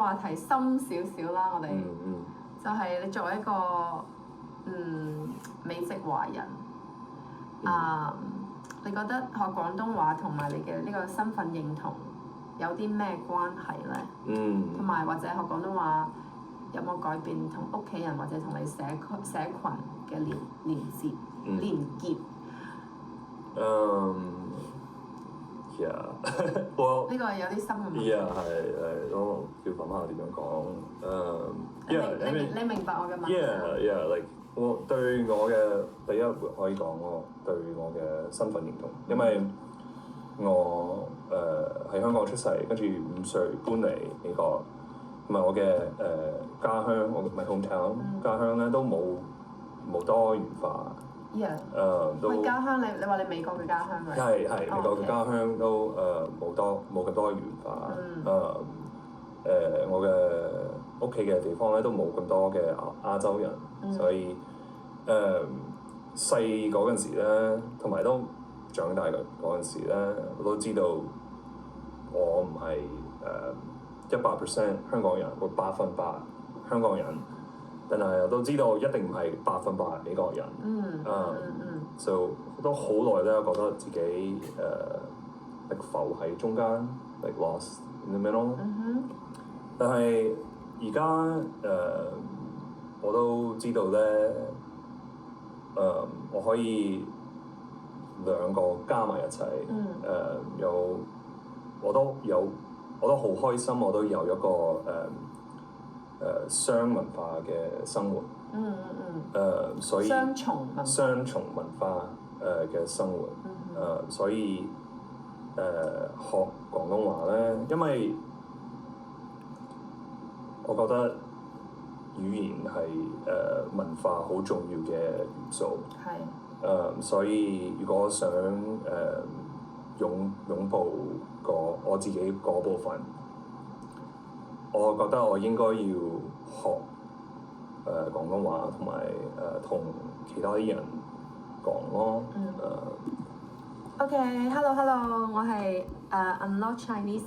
話題深少少啦，我哋就係你作為一個美籍華人，你覺得學廣東話同埋你嘅呢個身份認同有啲咩關係咧？同埋或者學廣東話有冇改變同屋企人或者同你社群嘅連結？well 呢個係有啲深嘅問題。係我要諗下點樣講。你明白我嘅問題 like 我對我嘅第一可以講我對我嘅身份認同，因為我喺香港出世，跟住5歲搬嚟美國，同埋我嘅家鄉，我唔係 hometown 家鄉咧都冇多元化。喂，家鄉你話你美國嘅家鄉咪？係美國嘅家鄉都冇咁多元化。我嘅屋企嘅地方咧都冇咁多嘅亞洲人，所以細嗰陣時咧，同埋都長大嗰陣時咧，我都知道我唔係100% 香港人，我100%香港人。但係我都知道一定唔係100%美國人。so 都好耐咧，覺得自己浮喺中間 like lost in the middle。但係而家我都知道咧，我可以兩個加埋一齊。我都好開心，我都有一個雙文化嘅生活。所以雙重文化嘅生活。所以學廣東話咧，因為我覺得語言係文化好重要嘅元素。所以如果我想擁抱我自己嗰部分，我覺得我應該要學廣東話，同埋同其他啲人講咯。OK，hello，我係I'm not Chinese。